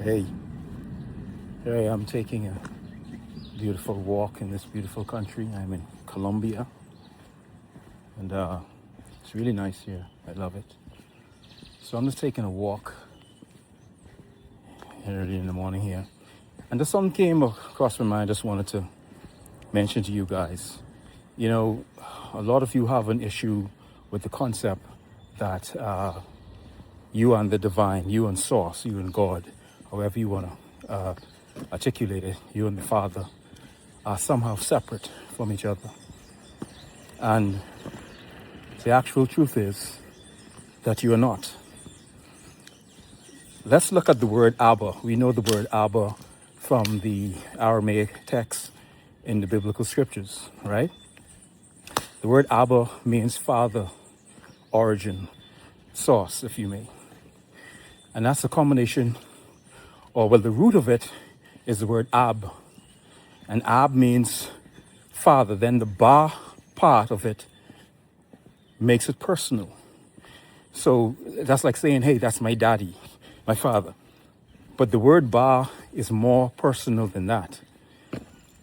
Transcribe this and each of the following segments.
Hey, here I am taking a beautiful walk in this beautiful country. I'm in Colombia, and it's really nice here. I love it. So I'm just taking a walk early in the morning here, and the sun came across my mind. I just wanted to mention to you guys. You know, a lot of you have an issue with the concept that you and the divine, you and Source, you and God, however you want to articulate it, you and the Father, are somehow separate from each other. And the actual truth is that you are not. Let's look at the word Abba. We know the word Abba from the Aramaic text in the biblical scriptures, right? The word Abba means father, origin, source, if you may. And that's a combination, the root of it is the word Ab. And Ab means father. Then the Ba part of it makes it personal. So that's like saying, hey, that's my daddy, my father. But the word Ba is more personal than that.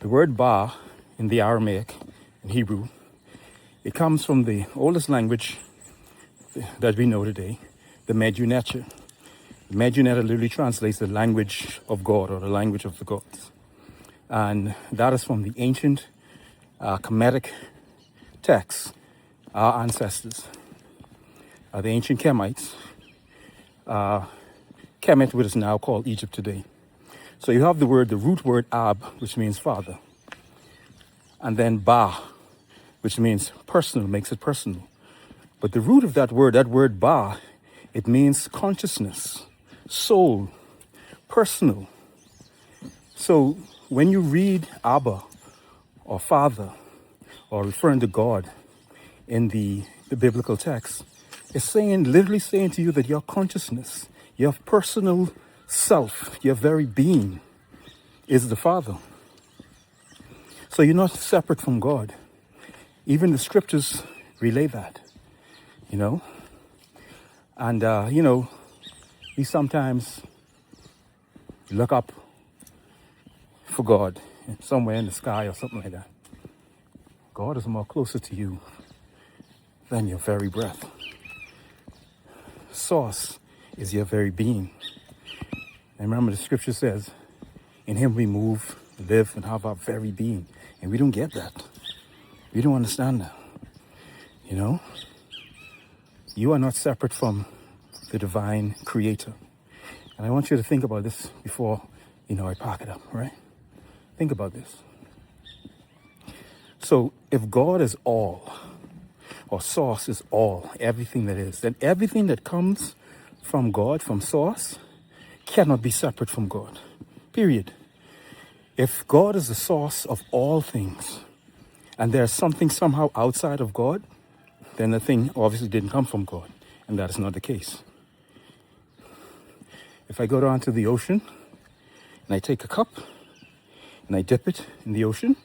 The word Ba in the Aramaic, in Hebrew, it comes from the oldest language that we know today, the Medjugorje. Medjugorje literally translates the language of God or the language of the gods. And that is from the ancient Kemetic texts. Our ancestors, the ancient Kemites, Kemet, which is now called Egypt today. So you have the root word Ab, which means father. And then Ba, which means personal, makes it personal. But the root of that word Ba, it means consciousness, soul, personal. So when you read Abba or Father or referring to God in the biblical text, it's literally saying to you that your consciousness, your personal self, your very being is the Father. So you're not separate from God. Even the scriptures relay that, you know. And, we sometimes look up for God somewhere in the sky or something like that. God is more closer to you than your very breath. Source is your very being. And remember, the scripture says, in him we move, live, and have our very being. And we don't get that. We don't understand that. You know? You are not separate from the divine creator. And I want you to think about this before, I pack it up, right? Think about this. So if God is all, or source is all, everything that is, then everything that comes from God, from source, cannot be separate from God. Period. If God is the source of all things, and there's something somehow outside of God, then the thing obviously didn't come from God. And that is not the case. If I go down to the ocean, and I take a cup, and I dip it in the ocean,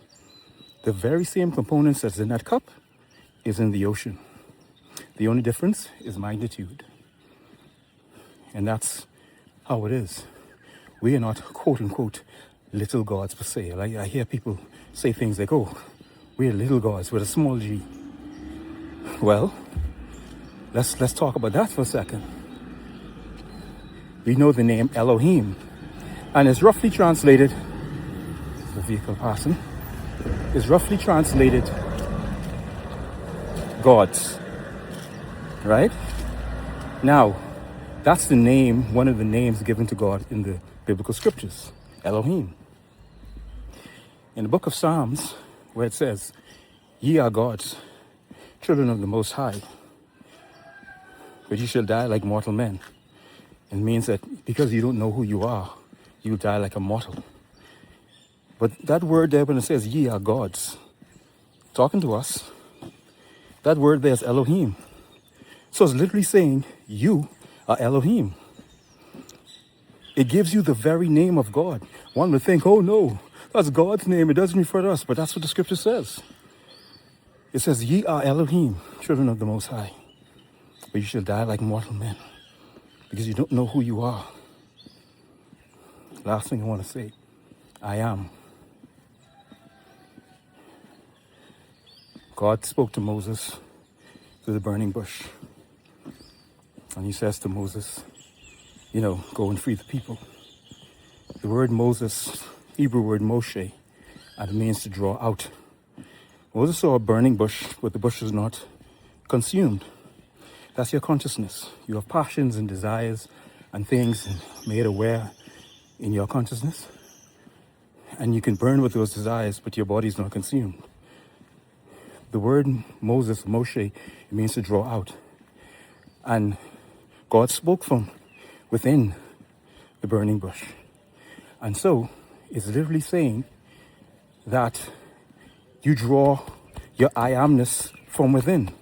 the very same components that's in that cup is in the ocean. The only difference is magnitude. And that's how it is. We are not, quote unquote, little gods per se. Like I hear people say things like, oh, we're little gods with a small g. Well, let's talk about that for a second. We know the name Elohim, and it's roughly translated, the vehicle passing, is roughly translated gods, right? Now, that's the name, one of the names given to God in the biblical scriptures, Elohim. In the book of Psalms, where it says, ye are gods, children of the Most High, but you shall die like mortal men. It means that because you don't know who you are, you die like a mortal. But that word there, when it says ye are gods, talking to us, that word there is Elohim. So it's literally saying you are Elohim. It gives you the very name of God. One would think, oh no, that's God's name. It doesn't refer to us, but that's what the scripture says. It says, ye are Elohim, children of the Most High, but you shall die like mortal men because you don't know who you are. last thing I want to say. I am. God spoke to Moses through the burning bush. And he says to Moses, go and free the people. The word Moses, Hebrew word Moshe, and it means to draw out. Moses saw a burning bush, but the bush was not consumed. That's your consciousness. You have passions and desires and things made aware in your consciousness. And you can burn with those desires, but your body is not consumed. The word Moses, Moshe, it means to draw out. And God spoke from within the burning bush. And so, it's literally saying that you draw your I amness from within.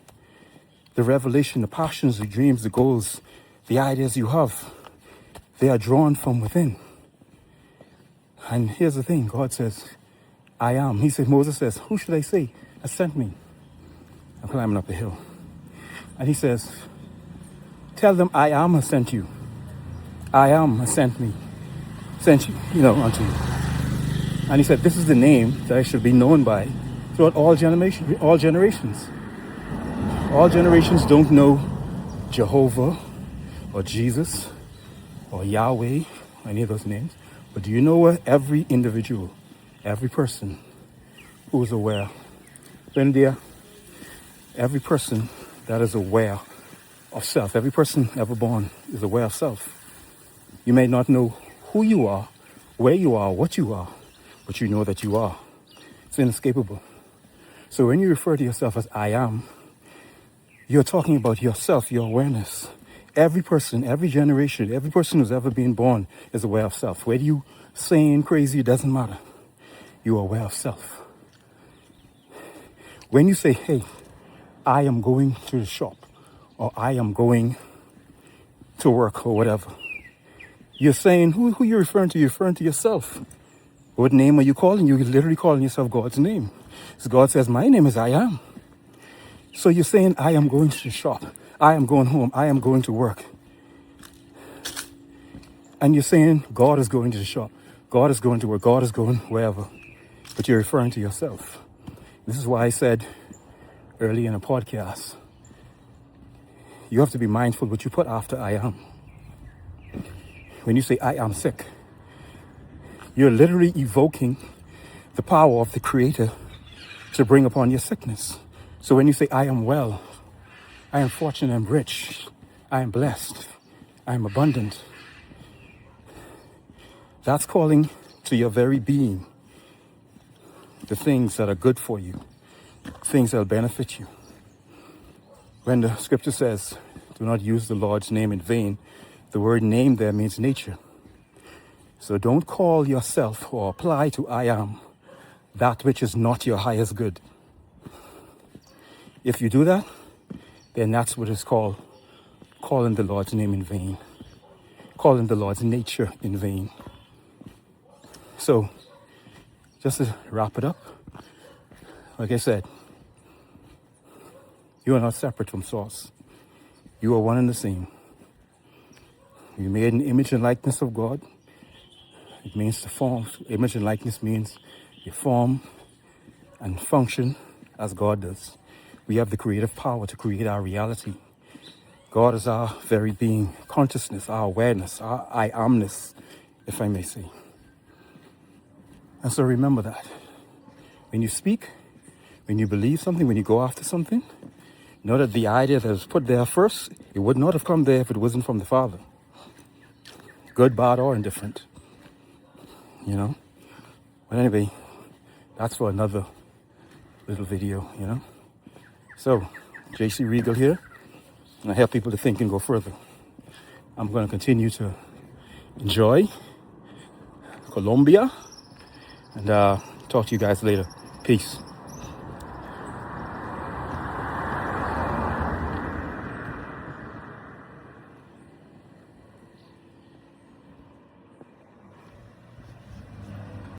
The revelation, the passions, the dreams, the goals, the ideas you have, they are drawn from within. And here's the thing, God says, I am. Moses says, who should I say has sent me? I'm climbing up a hill. And he says, tell them I am has sent you. I am has sent you, unto you. And he said, this is the name that I should be known by throughout all generations. All generations don't know Jehovah or Jesus or Yahweh, any of those names. But do you know what every individual, every person who is aware, every person that is aware of self, every person ever born is aware of self. You may not know who you are, where you are, what you are, but you know that you are. It's inescapable. So when you refer to yourself as I am, you're talking about yourself, your awareness. Every person, every generation, every person who's ever been born is aware of self. Whether you sane, crazy, it doesn't matter. You are aware of self. When you say, hey, I am going to the shop, or I am going to work, or whatever, you're saying, who you're referring to? You're referring to yourself. What name are you calling? You're literally calling yourself God's name. So God says, my name is I am. So you're saying, I am going to the shop. I am going home. I am going to work. And you're saying, God is going to the shop. God is going to work. God is going wherever. But you're referring to yourself. This is why I said early in a podcast, you have to be mindful what you put after I am. When you say, I am sick, you're literally evoking the power of the Creator to bring upon your sickness. So when you say, I am well, I am fortunate, I'm rich, I am blessed, I am abundant, that's calling to your very being the things that are good for you, things that will benefit you. When the scripture says, do not use the Lord's name in vain, the word name there means nature. So don't call yourself or apply to I am that which is not your highest good. If you do that, then that's what is called calling the Lord's name in vain, calling the Lord's nature in vain. So, just to wrap it up, like I said, you are not separate from source. You are one and the same. You made an image and likeness of God. It means to form. Image and likeness means you form and function as God does. We have the creative power to create our reality. God is our very being, consciousness, our awareness, our I amness, if I may say. And so remember that. When you speak, when you believe something, when you go after something, know that the idea that was put there first, it would not have come there if it wasn't from the Father. Good, bad, or indifferent. But anyway, that's for another little video, So, JC Regal here, and I help people to think and go further. I'm going to continue to enjoy Colombia, and talk to you guys later. Peace.